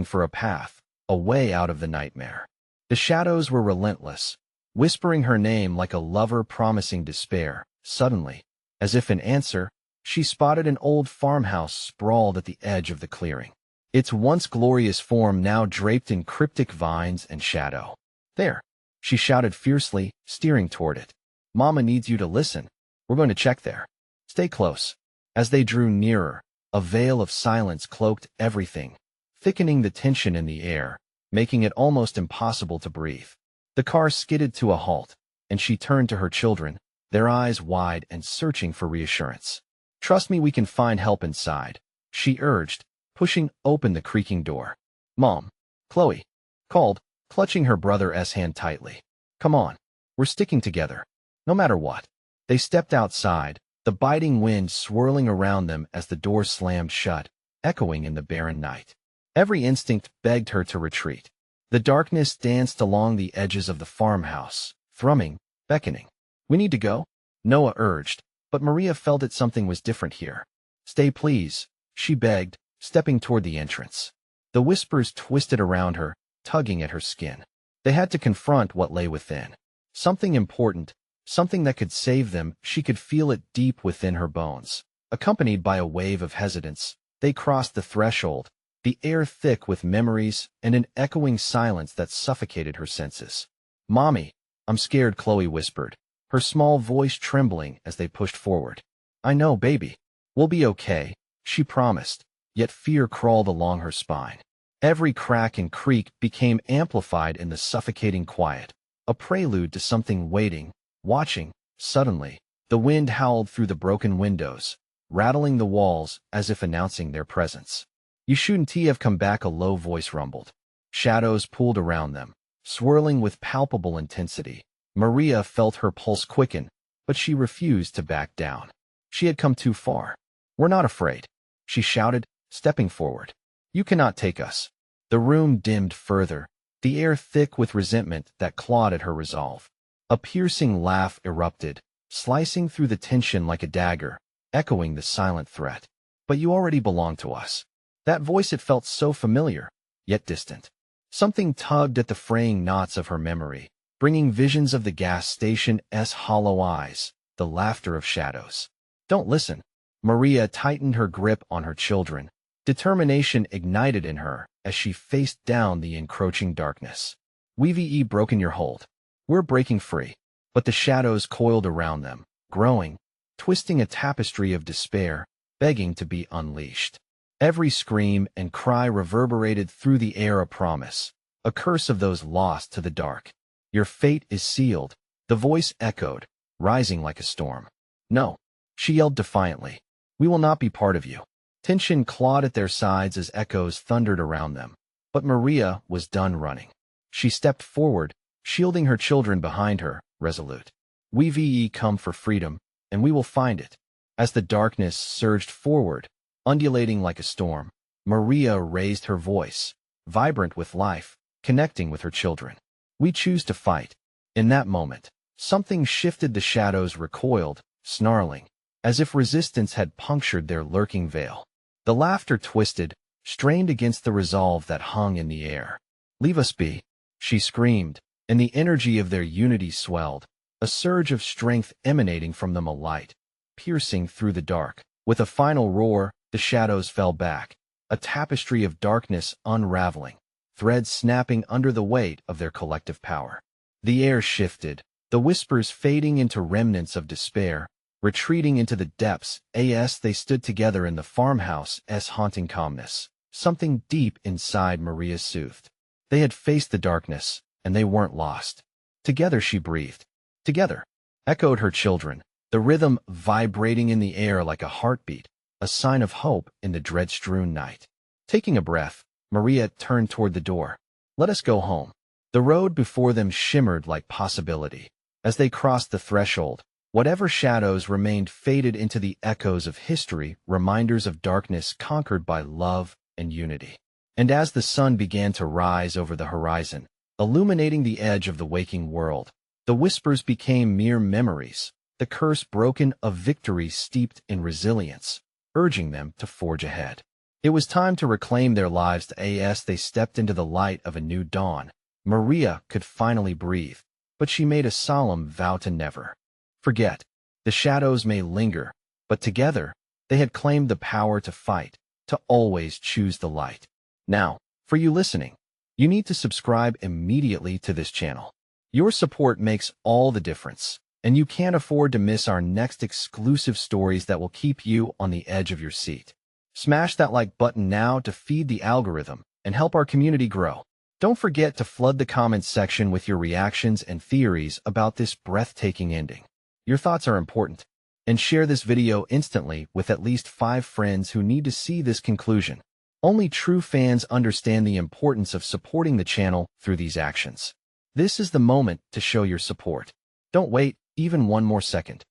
for a path, a way out of the nightmare. The shadows were relentless, whispering her name like a lover promising despair. Suddenly, as if in answer, she spotted an old farmhouse sprawled at the edge of the clearing. Its once glorious form now draped in cryptic vines and shadow. There, she shouted fiercely, steering toward it. Mama needs you to listen. We're going to check there. Stay close. As they drew nearer, a veil of silence cloaked everything, thickening the tension in the air, making it almost impossible to breathe. The car skidded to a halt, and she turned to her children, their eyes wide and searching for reassurance. Trust me, we can find help inside, she urged, pushing open the creaking door. Mom, Chloe called, clutching her brother's hand tightly. Come on, we're sticking together, no matter what. They stepped outside, the biting wind swirling around them as the door slammed shut, echoing in the barren night. Every instinct begged her to retreat. The darkness danced along the edges of the farmhouse, thrumming, beckoning. We need to go, Noah urged, but Maria felt that something was different here. Stay, please, she begged, stepping toward the entrance. The whispers twisted around her, tugging at her skin. They had to confront what lay within. Something important, something that could save them. She could feel it deep within her bones. Accompanied by a wave of hesitance, they crossed the threshold, the air thick with memories and an echoing silence that suffocated her senses. Mommy, I'm scared, Chloe whispered, her small voice trembling as they pushed forward. I know, baby. We'll be okay, she promised, yet fear crawled along her spine. Every crack and creak became amplified in the suffocating quiet, a prelude to something waiting, watching. Suddenly, the wind howled through the broken windows, rattling the walls as if announcing their presence. "You shouldn't have come back," a low voice rumbled. Shadows pulled around them, swirling with palpable intensity. Maria felt her pulse quicken, but she refused to back down. She had come too far. "We're not afraid," she shouted, stepping forward. "You cannot take us." The room dimmed further, the air thick with resentment that clawed at her resolve. A piercing laugh erupted, slicing through the tension like a dagger, echoing the silent threat. "But you already belong to us." That voice, it felt so familiar, yet distant. Something tugged at the fraying knots of her memory, bringing visions of the gas station's hollow eyes, the laughter of shadows. "Don't listen." Maria tightened her grip on her children. Determination ignited in her as she faced down the encroaching darkness. "We've broken your hold. We're breaking free." But the shadows coiled around them, growing, twisting a tapestry of despair, begging to be unleashed. Every scream and cry reverberated through the air, a promise, a curse of those lost to the dark. "Your fate is sealed," the voice echoed, rising like a storm. "No," she yelled defiantly. "We will not be part of you." Tension clawed at their sides as echoes thundered around them. But Maria was done running. She stepped forward, shielding her children behind her, resolute. "We've come for freedom, and we will find it." As the darkness surged forward, undulating like a storm, Maria raised her voice, vibrant with life, connecting with her children. "We choose to fight." In that moment, something shifted. The shadows recoiled, snarling, as if resistance had punctured their lurking veil. The laughter twisted, strained against the resolve that hung in the air. "Leave us be," she screamed, and the energy of their unity swelled, a surge of strength emanating from them, a light, piercing through the dark. With a final roar, the shadows fell back, a tapestry of darkness unraveling, threads snapping under the weight of their collective power. The air shifted, the whispers fading into remnants of despair, retreating into the depths. They stood together in the farmhouse's haunting calmness. Something deep inside Maria soothed. They had faced the darkness, and they weren't lost. "Together," she breathed. "Together," echoed her children, the rhythm vibrating in the air like a heartbeat, a sign of hope in the dread-strewn night. Taking a breath, Maria turned toward the door. "Let us go home." The road before them shimmered like possibility. As they crossed the threshold, whatever shadows remained faded into the echoes of history, reminders of darkness conquered by love and unity. And as the sun began to rise over the horizon, illuminating the edge of the waking world, the whispers became mere memories, the curse broken, of victory steeped in resilience, urging them to forge ahead. It was time to reclaim their lives. As they stepped into the light of a new dawn, Maria could finally breathe, but she made a solemn vow to never forget. The shadows may linger, but together, they had claimed the power to fight, to always choose the light. Now, for you listening, you need to subscribe immediately to this channel. Your support makes all the difference, and you can't afford to miss our next exclusive stories that will keep you on the edge of your seat. Smash that like button now to feed the algorithm and help our community grow. Don't forget to flood the comments section with your reactions and theories about this breathtaking ending. Your thoughts are important. And share this video instantly with at least 5 friends who need to see this conclusion. Only true fans understand the importance of supporting the channel through these actions. This is the moment to show your support. Don't wait even one more second.